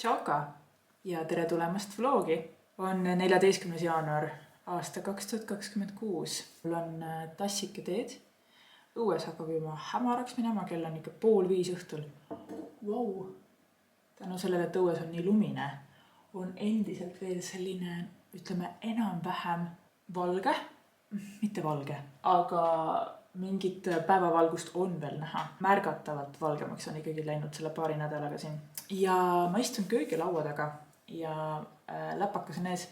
Tšauka ja tere tulemast vlogi. On 14. jaanuar aasta 2026. Mul on tassike teed. Õues hakkab juba hämaraks minema, kell on ikka 4:30 õhtul. Vau! Tänu sellele, et õues on nii lumine, on endiselt veel selline, ütleme, enam-vähem valge. Mitte valge, aga mingit päevavalgust on veel näha. Märgatavalt valgemaks on ikkagi läinud selle paari nädalaga siin. Ja ma istun köögilaua taga ja läpakas on ees.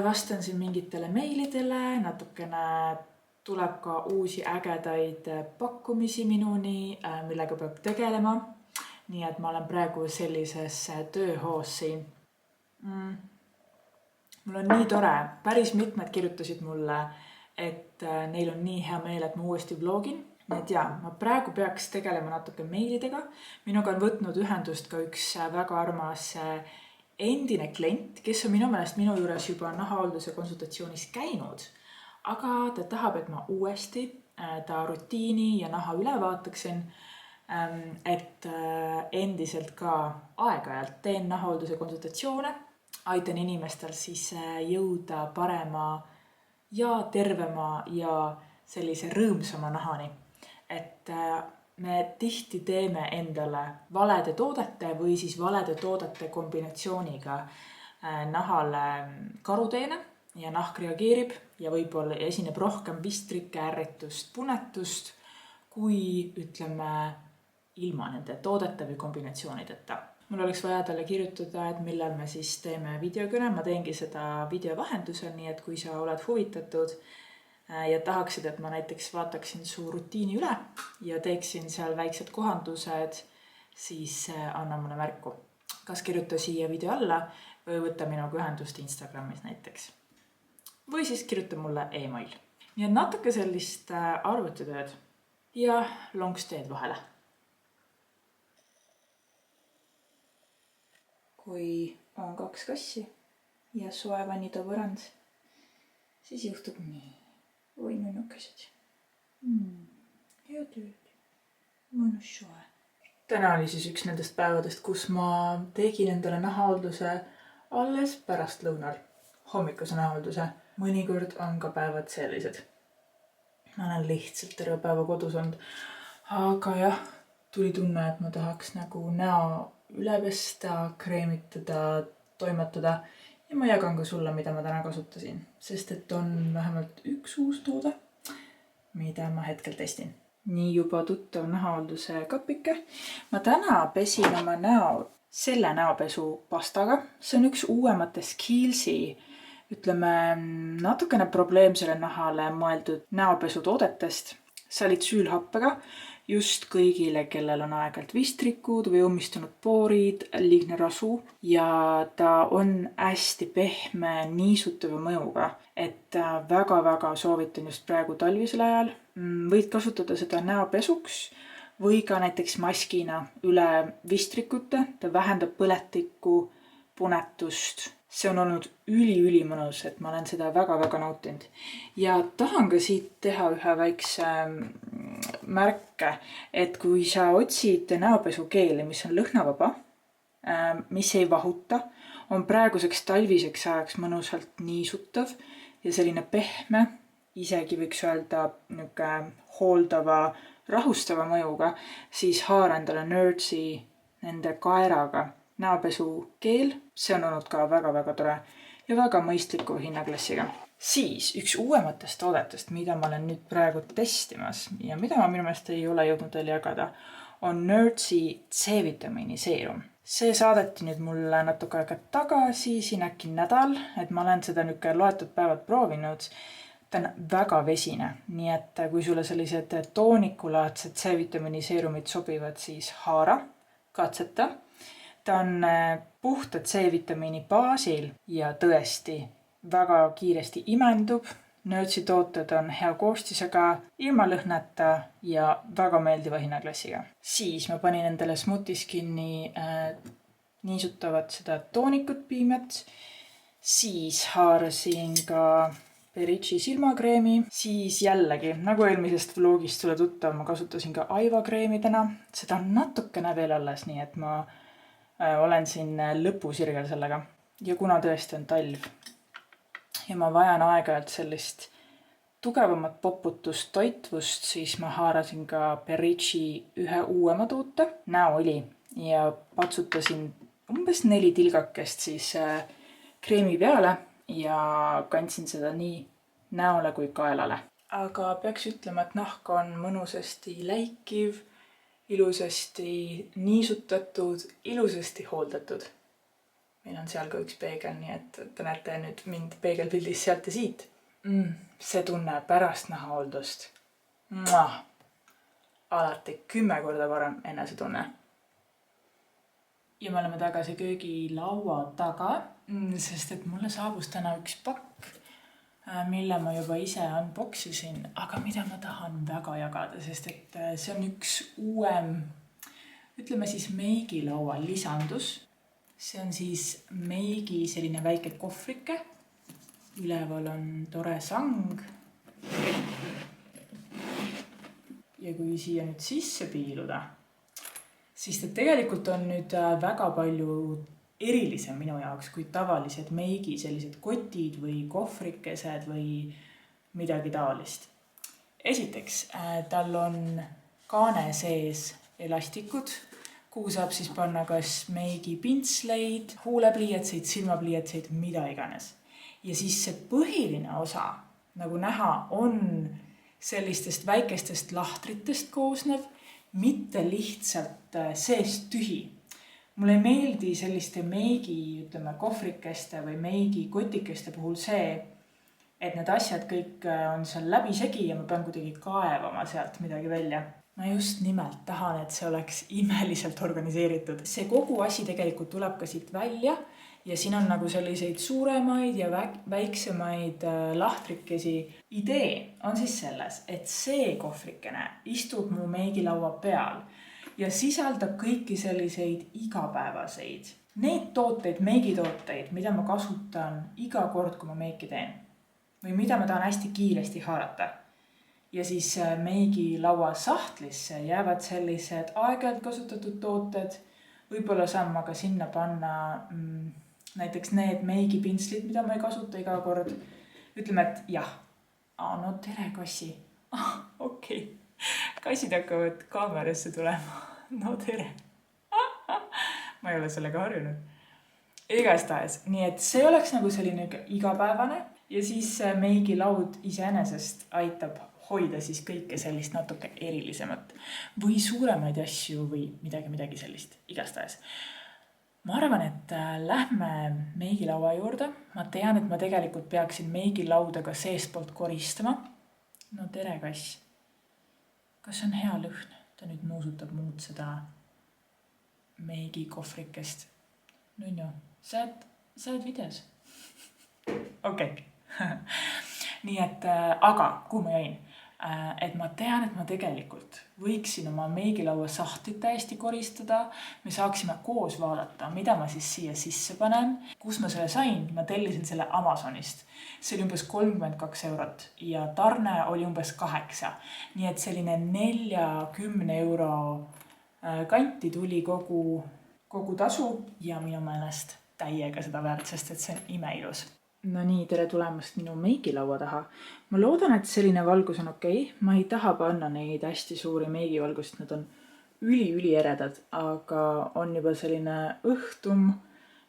Vastan siin mingitele meilidele, natukene tuleb ka uusi ägedaid pakkumisi minuni, millega peab tegelema. Nii et ma olen praegu sellises tööhoos siin. Mul on nii tore, päris mitmed kirjutasid mulle, et neil on nii hea meel, et ma uuesti vlogin. Nii et jaa, ma praegu peaks tegelema natuke meilidega. Minuga on võtnud ühendust ka üks väga armas endine klient, kes on minu meelest minu juures juba nahahoolduse konsultatsioonis käinud. Aga ta tahab, et ma uuesti ta rutiini ja naha üle vaataksin, et endiselt ka aeg-ajalt teen nahahoolduse konsultatsioone. Aitan inimestel siis jõuda parema ja tervema ja sellise rõõmsama nahani. Et me tihti teeme endale valede toodete või siis valede toodete kombinatsiooniga nahale karuteene ja nahk reageerib ja võib-olla esineb rohkem vistrikke, ärritust, punetust, kui ütleme ilma nende toodete või kombinatsioonideta. Mul oleks vaja talle kirjutada, et millal me siis teeme videokõne. Ma teengi seda video vahendusel, nii et kui sa oled huvitatud ja tahaksid, et ma näiteks vaataksin su rutiini üle ja teeksin seal väiksed kohandused, siis anna mulle märku. Kas kirjuta siia video alla või võtta minuga ühendust Instagramis näiteks. Või siis kirjuta mulle e-mail. Nii et natuke sellist arvutitööd ja lonksteed vahele. Kui on 2 kassi ja soe vannitoa põrand, siis juhtub nii. Oi, nunnukesed. Hea tööd. Mõnus soe. Täna oli siis üks nendest päevadest, kus ma tegin endale nahahoolduse alles pärast lõunal. Hommikuse nahahoolduse. Mõnikord on ka päevad sellised. Ma olen lihtsalt terve päeva kodus olnud. Aga jah, tuli tunne, et ma tahaks nagu näo üle pesta, kreemitada, toimetada ja ma jagan ka sulle, mida ma täna kasutasin, sest et on vähemalt üks uus toode, mida ma hetkel testin. Nii juba tuttav nahahoolduse kapike. Ma täna pesin oma näo selle näopesu pastaga. See on üks uuematest Kiehl's, ütleme natukene probleemsele nahale mõeldud näopesu toodetest. Salitsüülhappega. Just kõigile, kellel on aeg-ajalt vistrikud või ummistunud poorid, liigne rasu ja ta on hästi pehme niisutava mõjuga, et väga-väga soovitan just praegu talvisel ajal. Võid kasutada seda näopesuks või ka näiteks maskina üle vistrikute, ta vähendab põletikku, punetust. See on olnud üli mõnus, et ma olen seda väga-väga nautinud. Ja tahan ka siit teha ühe väikse märke, et kui sa otsid näopesukeeli, mis on lõhnavaba, mis ei vahuta, on praeguseks talviseks ajaks mõnusalt niisutav ja selline pehme, isegi võiks öelda hooldava, rahustava mõjuga, siis haara endale Nerdsi nende kaeraga näopesukeel. See on olnud ka väga-väga tore ja väga mõistliku hinnaklassiga. Siis üks uuematest toodetest, mida ma olen nüüd praegu testimas ja mida ma minu meelest ei ole jõudnud veel jagada, on Nerdsi C-vitamiini seerum. See saadeti nüüd mulle natuke aega tagasi, siin äkki nädal, et ma olen seda nüüd loetud päevad proovinud. Ta on väga vesine, nii et kui sulle sellised toonikulaadsed C-vitamiini seerumid sobivad, siis haara, katseta. Ta on puhta C-vitamiini baasil ja tõesti väga kiiresti imendub. Nerdsi tooted on hea koostisega, ilma lõhnata ja väga meeldiva hinnaklassiga. Siis ma panin endale Smoothieskin'i niisutavat seda toonikut piimet. Siis haarasin ka Perici silmakreemi. Siis jällegi, nagu eelmisest vlogist sulle tuttav, ma kasutasin ka Aiva kreemi täna. Seda on natukene veel alles, nii et ma olen siin lõpusirgel sellega ja kuna tõesti on talv ja ma vajan aeg-ajalt sellist tugevamat poputust, toitvust, siis ma haarasin ka Perici ühe uuema toote, näoõli, ja patsutasin umbes 4 tilgakest siis kreemi peale ja kandsin seda nii näole kui kaelale. Aga peaks ütlema, et nahk on mõnusasti läikiv, ilusasti niisutatud, ilusasti hooldatud. Meil on seal ka üks peegel, nii et te näete nüüd mind peegelpildis sealt ja siit. See tunne pärast nahahooldust. Alati 10 korda parem enne see tunne. Ja me oleme tagasi köögilaua taga, sest et mulle saabus täna üks pakk, mille ma juba ise unboxisin, aga mida ma tahan väga jagada, sest et see on üks uuem, ütleme siis meigilaua lisandus. See on siis meigi selline väike kohvrike. Üleval on tore sang. Ja kui siia nüüd sisse piiluda, siis ta tegelikult on nüüd väga palju erilisem minu jaoks kui tavalised meigi sellised kotid või kohvrikesed või midagi taolist. Esiteks, tal on kaane sees elastikud, kuhu saab siis panna kas meigi pintsleid, huulepliiatseid, silmapliiatseid, mida iganes. Ja siis see põhiline osa, nagu näha, on sellistest väikestest lahtritest koosnev, mitte lihtsalt seest tühi. Mulle ei meeldi selliste meigi, ütleme, kohvrikeste või meigi kotikeste puhul see, et need asjad kõik on seal läbisegi ja ma pean kuidagi kaevama sealt midagi välja. Ma just nimelt tahan, et see oleks imeliselt organiseeritud. See kogu asi tegelikult tuleb ka siit välja ja siin on nagu selliseid suuremaid ja väiksemaid lahtrikesi. Idee on siis selles, et see kohvrikene istub mu meigilaua peal ja sisaldab kõiki selliseid igapäevaseid. Neid tooteid, meigitooteid, mida ma kasutan iga kord, kui ma meiki teen. Või mida ma tahan hästi kiiresti haarata. Ja siis meigilaua sahtlisse jäävad sellised aeg-ajalt kasutatud tooted. Võib-olla saan ma ka sinna panna näiteks need meigipintslid, mida ma ei kasuta iga kord. Ütleme, et jah. No tere, kassi. Okei. Kassid hakkavad kaamerasse tulema. No tere. Ma ei ole sellega harjunud. Igastahes. Nii et see oleks nagu selline igapäevane. Ja siis meigilaud iseenesest aitab hoida siis kõike sellist natuke erilisemat. Või suuremaid asju või midagi sellist. Igastahes. Ma arvan, et lähme meigilaua juurde. Ma tean, et ma tegelikult peaksin meigilauda ka seestpoolt koristama. No tere, kass. Kas on hea lõhn? Ta nüüd nuusutab muud seda meigi kohvrikest. No, sa oled videos. Okei. Nii et, aga kuhu ma jäin? Et ma tean, et ma tegelikult võiksin oma meigilaua sahtlit täiesti koristada. Me saaksime koos vaadata, mida ma siis siia sisse panen. Kus ma selle sain? Ma tellisin selle Amazonist. See oli umbes 32 eurot ja tarne oli umbes 8. Nii et selline 40 euro kanti tuli kogu tasu ja minu meelest täiega seda väärt, sest et see on imeilus. No nii, tere tulemast minu meigilaua taha. Ma loodan, et selline valgus on okei. Ma ei taha panna neid hästi suuri meigivalgust, need on üli eredad, aga on juba selline õhtum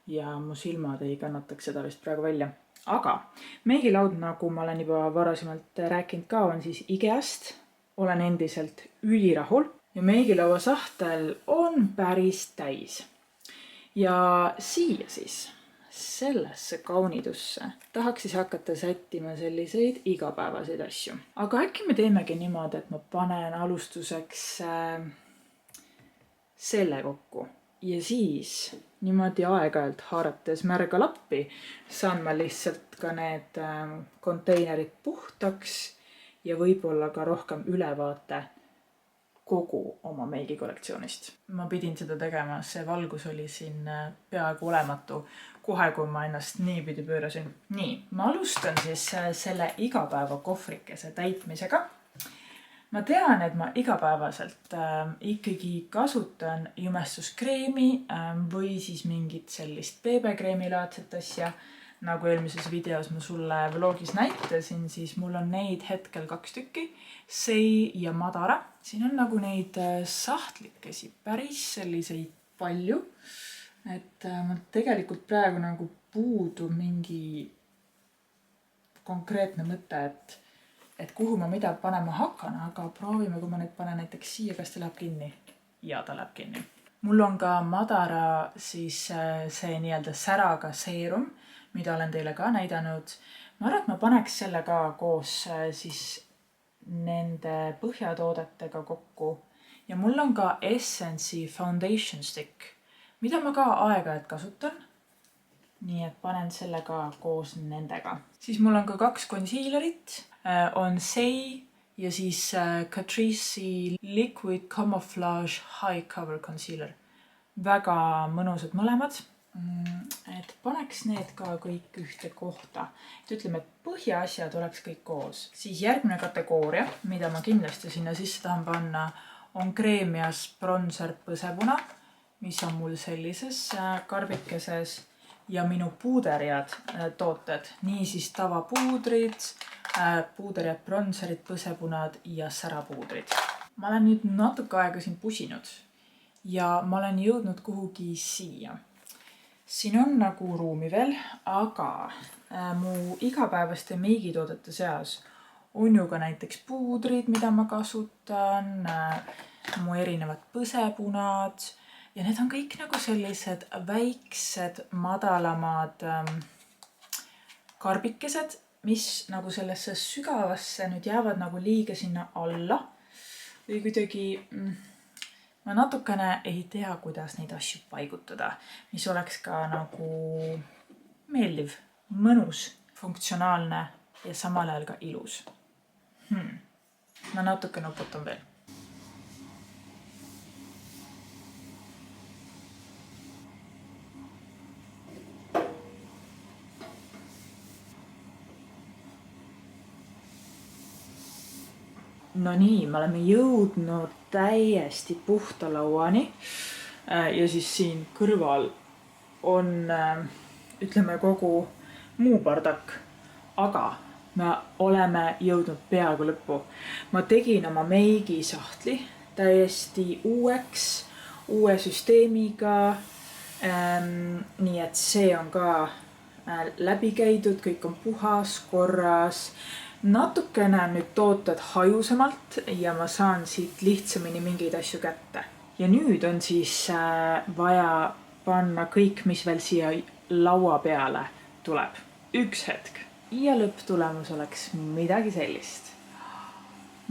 ja mu silmad ei kannataks seda vist praegu välja. Aga meigilaud, nagu ma olen juba varasemalt rääkinud ka, on siis Ikeast. Olen endiselt ülirahul ja meigilaua sahtel on päris täis. Ja siia siis sellesse kaunidusse tahaks siis hakata sättima selliseid igapäevaseid asju. Aga äkki me teemegi niimoodi, et ma panen alustuseks selle kokku. Ja siis niimoodi aeg-ajalt haarates märga lappi saan ma lihtsalt ka need konteinerid puhtaks ja võib-olla ka rohkem ülevaate kogu oma meigikollektsioonist. Ma pidin seda tegema, see valgus oli siin peaaegu olematu, kohe kui ma ennast niipidi pöörasin. Nii, ma alustan siis selle igapäeva kohvrikese täitmisega. ma tean, et ma igapäevaselt ikkagi kasutan jumestuskreemi või siis mingit sellist beebekreemi laadset asja. Nagu eelmises videos ma sulle vlogis näitasin, siis mul on neid hetkel 2 tükki, Sei ja Madara. Siin on nagu neid sahtlikesi päris selliseid palju, et mul tegelikult praegu nagu puudu mingi konkreetne mõte, et kuhu ma mida panema hakkan, aga proovime, kui ma nüüd panen näiteks siia, kas ta läheb kinni? Ja ta läheb kinni. Mul on ka Madara siis see nii-öelda säraga seerum, mida olen teile ka näidanud. Ma arvan, et ma paneks selle ka koos siis nende põhjatoodetega kokku. Ja mul on ka Essence'i Foundation Stick, mida ma ka aeg-ajalt kasutan. Nii et panen selle ka koos nendega. Siis mul on ka 2 concealerit. On Sei ja siis Catrice'i Liquid Camouflage High Cover Concealer. Väga mõnusad mõlemad. Et paneks need ka kõik ühte kohta. Et ütleme, et põhiasjad oleks kõik koos. Siis järgmine kategooria, mida ma kindlasti sinna sisse tahan panna, on Kremias bronzer põsepuna, mis on mul sellises karbikeses. Ja minu puuderjad tooted, nii siis tavapuudrid, puuderjad, bronzerid, põsepunad ja särapuudrid. Ma olen nüüd natuke aega siin pusinud ja ma olen jõudnud kuhugi siia. Siin on nagu ruumi veel, aga mu igapäevaste meigitoodete seas on ju ka näiteks puudrid, mida ma kasutan, mu erinevad põsepunad. Ja need on kõik nagu sellised väiksed, madalamad karbikesed, mis nagu sellesse sügavasse nüüd jäävad nagu liiga sinna alla. Või kuidagi ma natukene ei tea, kuidas neid asju paigutada, mis oleks ka nagu meeldiv, mõnus, funktsionaalne ja samal ajal ka ilus. Ma natuke nuputan veel. No nii, me oleme jõudnud täiesti puhta lauani ja siis siin kõrval on, ütleme, kogu muu bardak, aga me oleme jõudnud peaaegu lõppu. Ma tegin oma meigisahtli täiesti uueks, uue süsteemiga, nii et see on ka läbi käidud, kõik on puhas, korras. Natukene on nüüd tooted hajusemalt ja ma saan siit lihtsamini mingeid asju kätte. Ja nüüd on siis vaja panna kõik, mis veel siia laua peale tuleb. Üks hetk. Ja lõpptulemus oleks midagi sellist.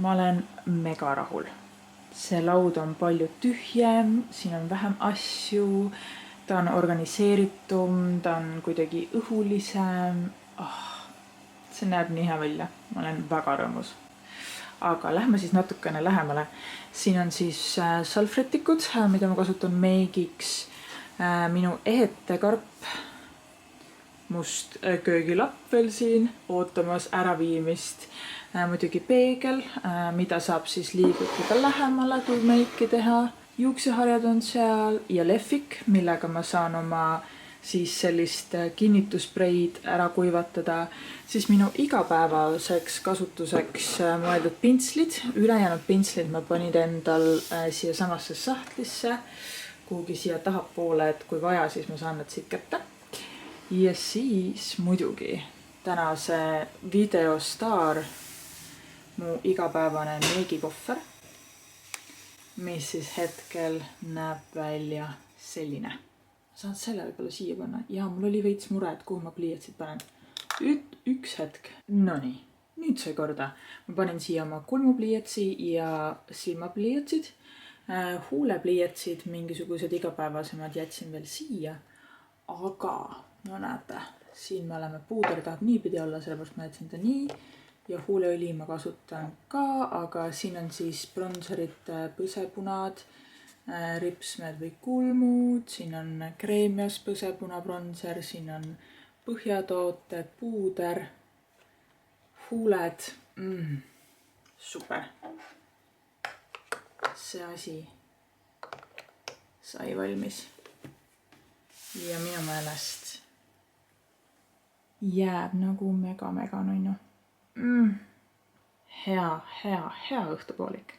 Ma olen mega rahul. See laud on palju tühjem, siin on vähem asju, ta on organiseeritum, ta on kuidagi õhulisem. See näeb nii hea välja. Ma olen väga rõõmus. Aga lähme siis natukene lähemale. Siin on siis salvrätikud, mida ma kasutan meigiks. Minu ehetekarp, must köögilapp veel siin, ootamas äraviimist. Muidugi peegel, mida saab siis liigutada lähemale, kui meiki teha. Juukseharjad on seal ja lehvik, millega ma saan oma siis sellist kinnituspreid ära kuivatada, siis minu igapäevaseks kasutuseks mõeldud pintslid, ülejäänud pintslid ma panin endal siia samasse sahtlisse, kuhugi siia tahapoole, et kui vaja, siis ma saan nad siit kätte. Ja siis muidugi tänase videostaar, mu igapäevane meigikohver, mis siis hetkel näeb välja selline. Saan selle võib-olla siia panna. Ja mul oli veits mure, et kuhu ma pliiatsid panen. Üks hetk. Nonii, nüüd sai korda. Ma panin siia oma kulmupliiatsi ja silmapliiatsid. Huulepliiatsid, mingisugused igapäevasemad jätsin veel siia. Aga, no näete, siin me oleme puuder tahab niipidi olla, sellepärast ma jätsin ta nii. Ja huuleõli ma kasutan ka, aga siin on siis bronzerid, põsepunad, ripsmed või kulmud, siin on Kremias põsepuna bronzer, siin on põhjatooted, puuder, huuled. Super. see asi sai valmis. Ja minu meelest jääb nagu mega nunnu. Hea õhtupoolik.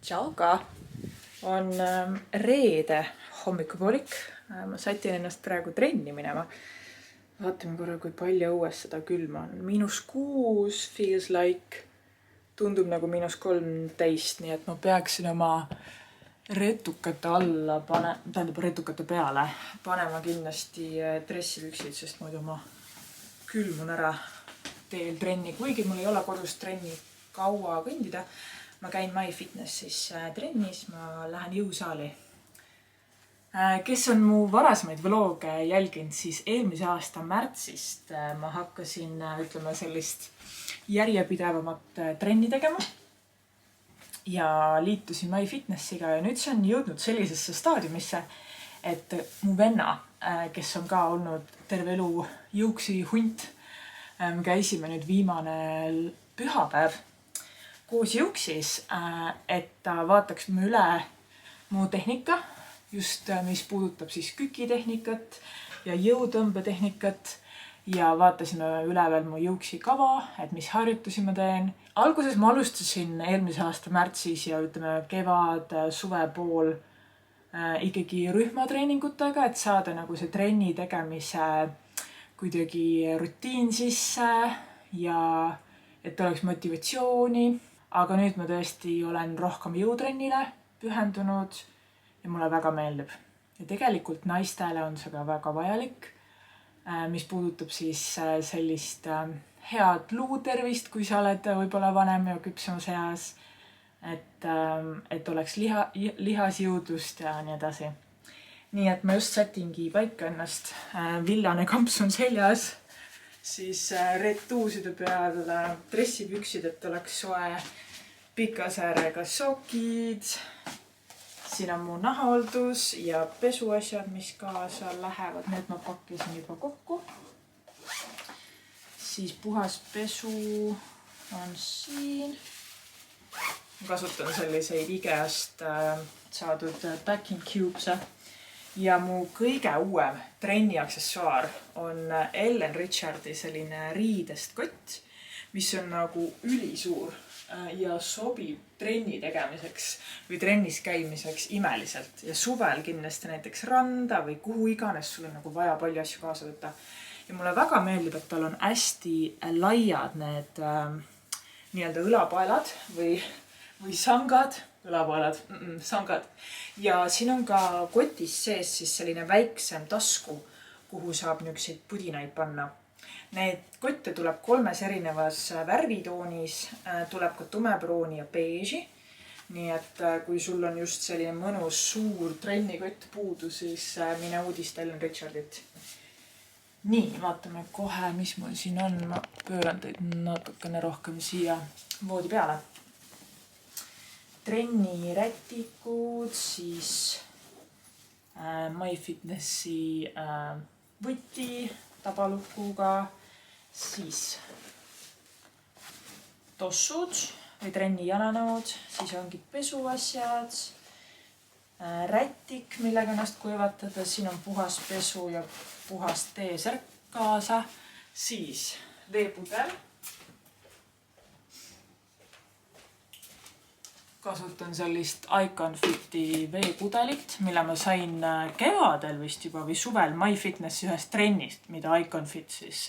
Tšauka! On reede hommikupoolik. Ma sätin ennast praegu trenni minema. Vaatame korra, kui palju õues seda külma on. -6 feels like. Tundub nagu -13, nii et ma peaksin oma retukate alla retukate peale panema kindlasti dressipüksid, sest muidu ma külmun ära teel trenni. Kuigi mul ei ole kodus trenni kaua kõndida. Ma käin MyFitnessis trennis, ma lähen jõusaali. Kes on mu varasemaid vlooge jälginud, siis eelmise aasta märtsist ma hakkasin, ütleme, sellist järjepidevamat trenni tegema. Ja liitusin MyFitnessiga ja nüüd see on jõudnud sellisesse staadiumisse, et mu venna, kes on ka olnud terve elu jõuksi hunt, käisime nüüd viimane pühapäev koos jõuksis, et ta vaataks mu üle mu tehnika, just mis puudutab siis kükitehnikat ja jõutõmbetehnikat ja vaatasime üle veel mu jõuksi kava, et mis harjutusi ma teen. Alguses ma alustasin eelmise aasta märtsis ja ütleme kevad, suve pool ikkagi rühmatreeningutega, et saada nagu see trenni tegemise kuidagi rutiin sisse ja et oleks motivatsiooni. Aga nüüd ma tõesti olen rohkem jõutrennile pühendunud ja mulle väga meeldib. Ja tegelikult naistele on see ka väga vajalik, mis puudutab siis sellist head luutervist, kui sa oled võib-olla vanem ja küpsemas eas, et oleks lihasjõudlust ja nii edasi. Nii et ma just sätingi paika ennast, villane kamps on seljas, siis retuuside peal dressipüksid, et oleks soe, pikasäärega sokid. Siin on mu nahahooldus ja pesuasjad, mis kaasa lähevad. Need ma pakkisin juba kokku. Siis puhas pesu on siin. Ma kasutan selliseid Ikeast saadud packing cubes. Ja mu kõige uuem trenniaksessuaar on Ellen Richardi selline riidest kott, mis on nagu ülisuur ja sobib trenni tegemiseks või trennis käimiseks imeliselt. Ja suvel kindlasti näiteks randa või kuhu iganes sul on nagu vaja palju asju kaasa võtta. Ja mulle väga meeldib, et tal on hästi laiad need nii-öelda õlapaelad või sangad. Sangad. Ja siin on ka kotis sees siis selline väiksem tasku, kuhu saab niukseid pudinaid panna. Need kotte tuleb 3 erinevas värvitoonis, tuleb ka tumepruuni ja beeži. Nii et kui sul on just selline mõnus suur trennikott puudu, siis mine uudista Ellen Richardit. Nii, vaatame kohe, mis mul siin on. Ma pööran teid natukene rohkem siia voodi peale. Trenni rätikud, siis MyFitnessi võti tabalukuga, siis tossud või trenni jalanõud, siis ongi pesuasjad, rätik, millega ennast kuivatada, siin on puhas pesu ja puhas teesärk kaasa, siis veepudel. Kasutan sellist Iconfiti veepudelit, mille ma sain kevadel vist juba või suvel MyFitnessi ühest trennist, mida Iconfit siis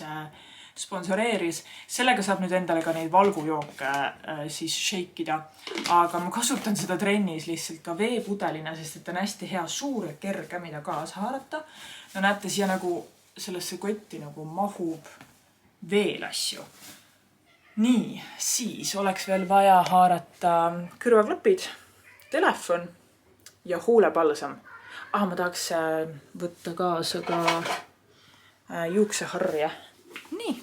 sponsoreeris. Sellega saab nüüd endale ka neid valgujooke siis shakeida. Aga ma kasutan seda trennis lihtsalt ka veepudelina, sest et on hästi hea suur ja kerge, mida kaasa haarata. No näete, siia nagu sellesse kotti nagu mahub veel asju. Nii, siis oleks veel vaja haarata kõrvaklapid, telefon ja huulepalsam. Ma tahaks võtta kaasa ka juukseharja. Nii,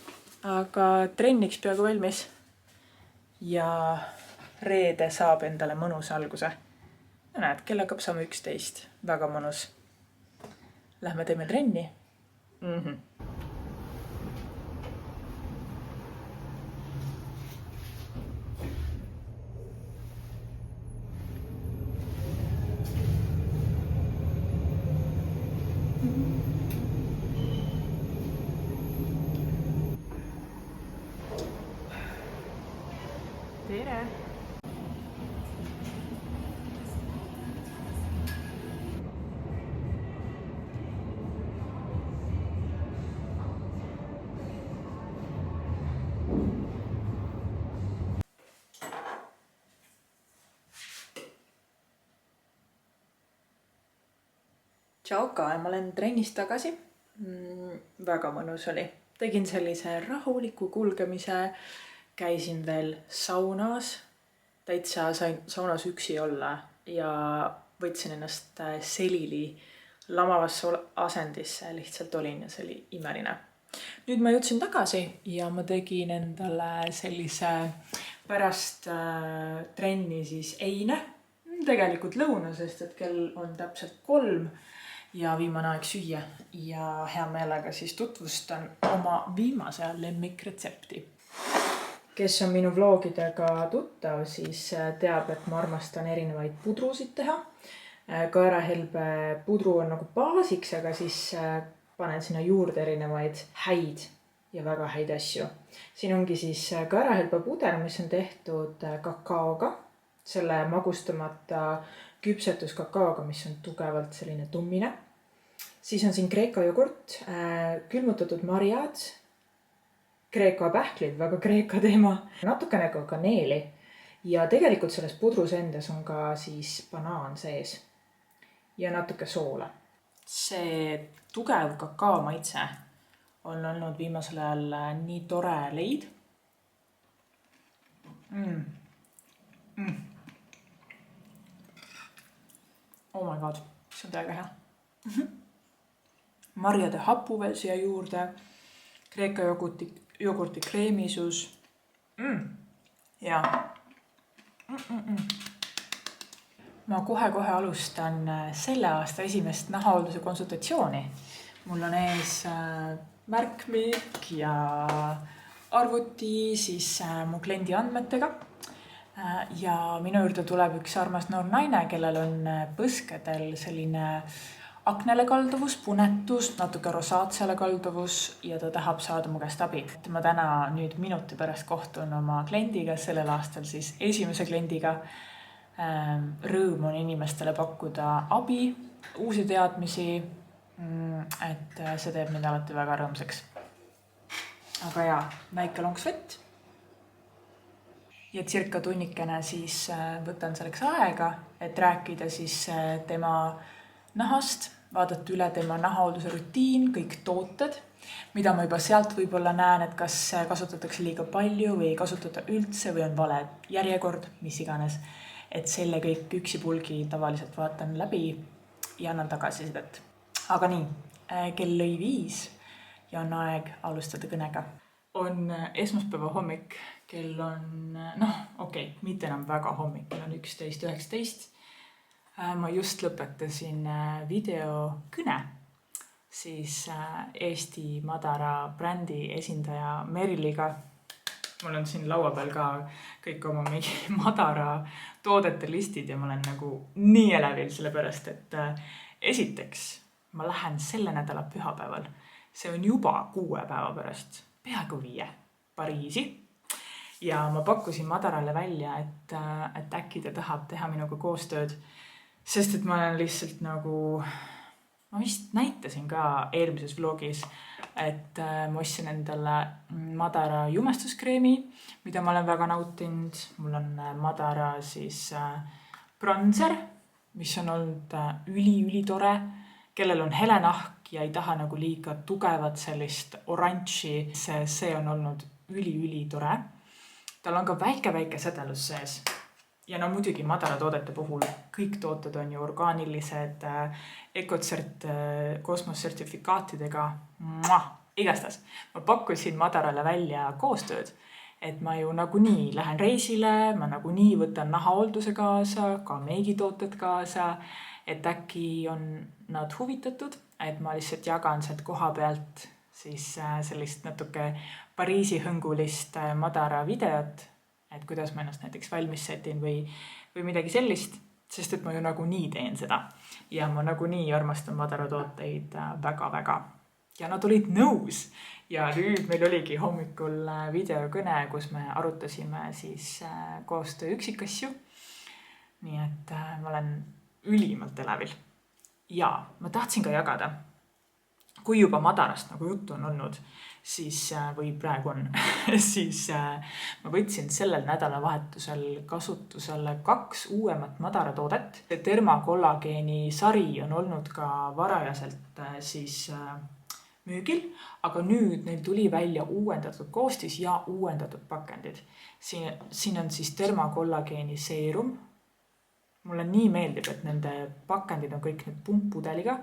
aga trenniks peaaegu valmis. Ja reede saab endale mõnus alguse. Näed, kell hakkab saama 11. Väga mõnus. Lähme teeme trenni. Tere! Tšauka, ma olen trennist tagasi. Väga mõnus oli. Tegin sellise rahuliku kulgemise, käisin veel saunas. Täitsa sain saunas üksi olla ja võtsin ennast selili lamavasse asendisse. Lihtsalt olin ja see oli imeline. Nüüd ma jõudsin tagasi ja ma tegin endale sellise pärast trenni siis eine. Tegelikult lõuna, sest et kell on täpselt 3 ja viimane aeg süüa ja hea meelega siis tutvustan oma viimase lemmikretsepti. Kes on minu vlogidega tuttav, siis teab, et ma armastan erinevaid pudrusid teha. Kaerahelbe pudru on nagu baasiks, aga siis panen sinna juurde erinevaid häid ja väga häid asju. Siin ongi siis kaerahelbe puder, mis on tehtud kakaoga, selle magustamata küpsetuskakaoga, mis on tugevalt selline tummine. Siis on siin kreeka jogurt, külmutatud marjad, kreeka pähklid, väga kreeka teema, natukene ka kaneeli ja tegelikult selles pudrus endas on ka siis banaan sees ja natuke soola. See tugev kakao maitse on olnud viimasel ajal nii tore leid. Oh my god, see on täiega hea. Marjade hapu veel siia juurde, kreeka jogurti kreemisus. Ja. Ma kohe alustan selle aasta esimest nahahoolduse konsultatsiooni. Mul on ees märkmik ja arvuti siis mu kliendi andmetega. Ja minu juurde tuleb üks armas noor naine, kellel on põskedel selline aknele kalduvus, punetus, natuke rosaatsele kalduvus ja ta tahab saada mu käest abi. Ma täna nüüd minuti pärast kohtun oma kliendiga, sellel aastal siis esimese kliendiga. Rõõm on inimestele pakkuda abi, uusi teadmisi, et see teeb mind alati väga rõõmsaks. Aga jaa, väike lonks vett. Ja circa tunnikene siis võtan selleks aega, et rääkida siis tema nahast, vaadata üle tema nahahoolduse rutiin, kõik tooted, mida ma juba sealt võib-olla näen, et kas kasutatakse liiga palju või ei kasutata üldse või on vale järjekord, mis iganes. Et selle kõik üksipulgi tavaliselt vaatan läbi ja annan tagasisidet. Aga nii, kell lõi 5 ja on aeg alustada kõnega. On esmaspäeva hommik, kell on, mitte enam väga hommik, kell on 11:19. Ma just lõpetasin videokõne siis Eesti Madara brändi esindaja Meriliga. Mul on siin laua peal ka kõik oma Madara toodete listid ja ma olen nagu nii elevil selle pärast, et esiteks ma lähen selle nädala pühapäeval. See on juba 6 päeva pärast, peaaegu 5, Pariisi. Ja ma pakkusin Madarale välja, et äkki ta tahab teha minuga koostööd. Sest et ma olen lihtsalt nagu, ma vist näitasin ka eelmises vlogis, et ma ostsin endale Madara jumestuskreemi, mida ma olen väga nautinud. Mul on Madara siis bronzer, mis on olnud üli-tore, kellel on hele nahk ja ei taha nagu liiga tugevat sellist oranži. See on olnud üli-tore. Tal on ka väike sädelus sees. ja no muidugi madaratoodete puhul kõik tooted on ju orgaanilised, kosmossertifikaatidega. Igastahes ma pakkusin Madarale välja koostööd, et ma ju nagunii lähen reisile, ma nagunii võtan nahahoolduse kaasa, ka meigitooted kaasa, et äkki on nad huvitatud, et ma lihtsalt jagan sealt koha pealt siis sellist natuke Pariisi hõngulist Madara videot, et kuidas ma ennast näiteks valmis setin või midagi sellist, sest et ma ju nagunii teen seda. Ja ma nagunii armastan Madaratooteid väga-väga. Ja nad olid nõus. Ja nüüd meil oligi hommikul videokõne, kus me arutasime siis koostöö üksikasju. Nii et ma olen ülimalt elevil. Ja ma tahtsin ka jagada, kui juba Madarast nagu juttu on olnud, siis, või praegu on, siis ma võtsin sellel nädalavahetusel kasutusele 2 uuemat Madaratoodet. Dermakollageeni sari on olnud ka varajaselt siis müügil, aga nüüd neil tuli välja uuendatud koostis ja uuendatud pakendid. Siin on siis dermakollageeni seerum. Mulle nii meeldib, et nende pakendid on kõik need pumppudeliga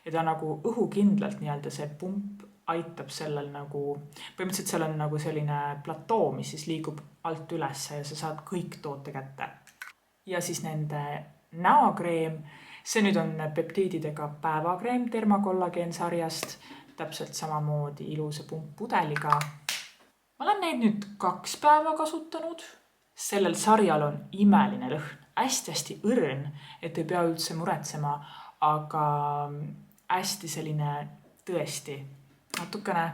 ja ta nagu õhukindlalt nii-öelda see pump aitab sellel nagu, põhimõtteliselt seal on nagu selline platoo, mis siis liigub alt üles ja sa saad kõik toote kätte. Ja siis nende näokreem, see nüüd on peptiididega päevakreem dermakollageen sarjast, täpselt samamoodi ilusa pumppudeliga. Ma olen neid nüüd 2 päeva kasutanud. Sellel sarjal on imeline lõhn, hästi õrn, et ei pea üldse muretsema, aga hästi selline tõesti natukene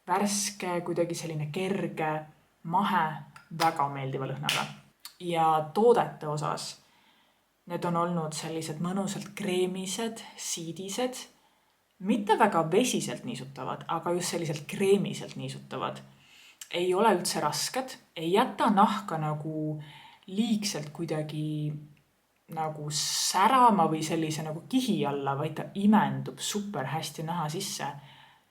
värske, kuidagi selline kerge, mahe, väga meeldiva lõhnaga. Ja toodete osas need on olnud sellised mõnusalt kreemised, siidised, mitte väga vesiselt niisutavad, aga just selliselt kreemiselt niisutavad. Ei ole üldse rasked, ei jäta nahka nagu liigselt kuidagi nagu särama või sellise nagu kihi alla, vaid ta imendub super hästi naha sisse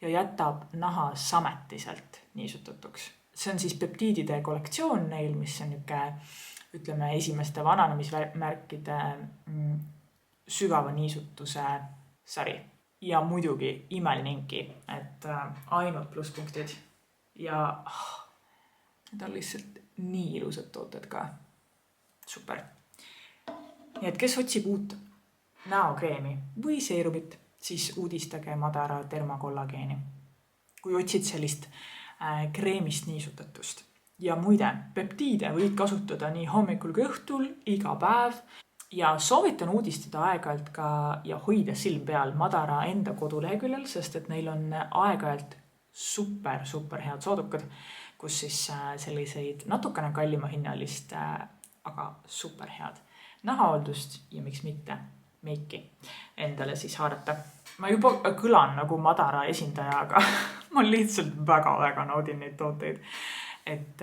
ja jätab naha sametiselt niisutatuks. See on siis peptiidide kollektsioon neil, mis on ütleme esimeste vananemismärkide sügava niisutuse sari. Ja muidugi imeline inki, et ainult plusspunktid ja need on lihtsalt nii ilusad tooted ka. Super. Nii et kes otsib uut näokreemi või seerumit, siis uudistage Madara dermakollageeni. Kui otsid sellist kreemist niisutatust. Ja muide, peptiide võid kasutada nii hommikul kui õhtul, iga päev. Ja soovitan uudistada aeg-ajalt ka ja hoida silm peal Madara enda koduleheküljel, sest et neil on aeg-ajalt super head soodukad, kus siis selliseid natukene kallima hinnalist, aga super head nahahooldust ja miks mitte meiki endale siis haarata. Ma juba kõlan nagu Madara esindaja, aga ma lihtsalt väga naudin neid tooteid, et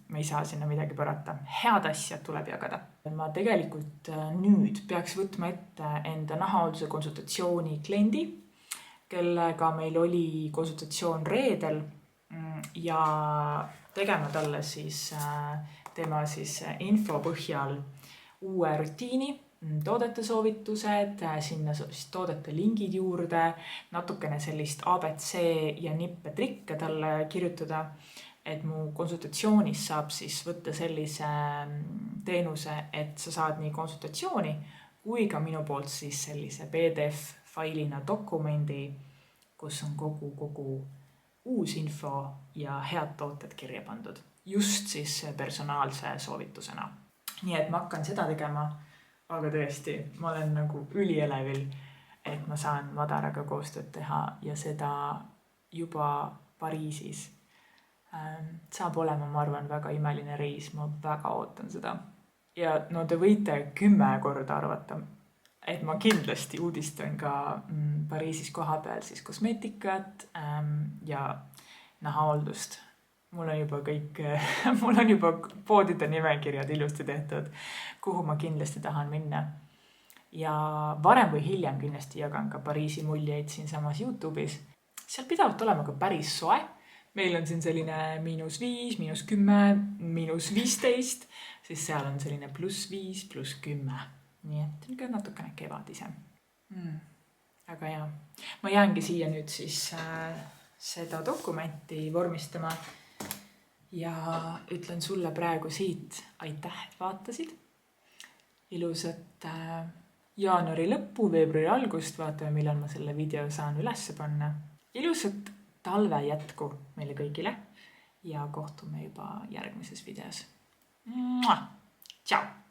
me ei saa sinna midagi parata. Head asjad tuleb jagada. Ma tegelikult nüüd peaks võtma ette enda nahahoolduse konsultatsiooni kliendi, kellega meil oli konsultatsioon reedel ja tegema talle siis tema siis info põhjal uue rutiini, toodete soovitused, sinna siis toodete lingid juurde, natukene sellist ABC ja nippe trikke talle kirjutada, et mu konsultatsioonis saab siis võtta sellise teenuse, et sa saad nii konsultatsiooni kui ka minu poolt siis sellise PDF-failina dokumendi, kus on kogu uus info ja head tooted kirja pandud. Just siis personaalse soovitusena. Nii et ma hakkan seda tegema, aga tõesti, ma olen nagu ülielevil, et ma saan Madaraga koostööd teha ja seda juba Pariisis. Saab olema, ma arvan, väga imeline reis, ma väga ootan seda. Ja no te võite 10 korda arvata, et ma kindlasti uudistan ka Pariisis koha peal siis kosmeetikat ja nahahooldust. Mul on juba poodide nimekirjad ilusti tehtud, kuhu ma kindlasti tahan minna. Ja varem või hiljem kindlasti jagan ka Pariisi muljeid siin samas YouTube'is. Seal pidavalt olema ka päris soe, meil on siin selline -5, -10, -15, siis seal on selline +5, +10. Nii et niisugune natukene kevadisem. Aga jaa, ma jäängi siia nüüd siis seda dokumenti vormistama ja ütlen sulle praegu siit aitäh, et vaatasid. Ilusat jaanuari lõppu, veebruari algust, vaatame, millal ma selle video saan üles panna. Ilusat talve jätku meile kõigile ja kohtume juba järgmises videos. Tšau!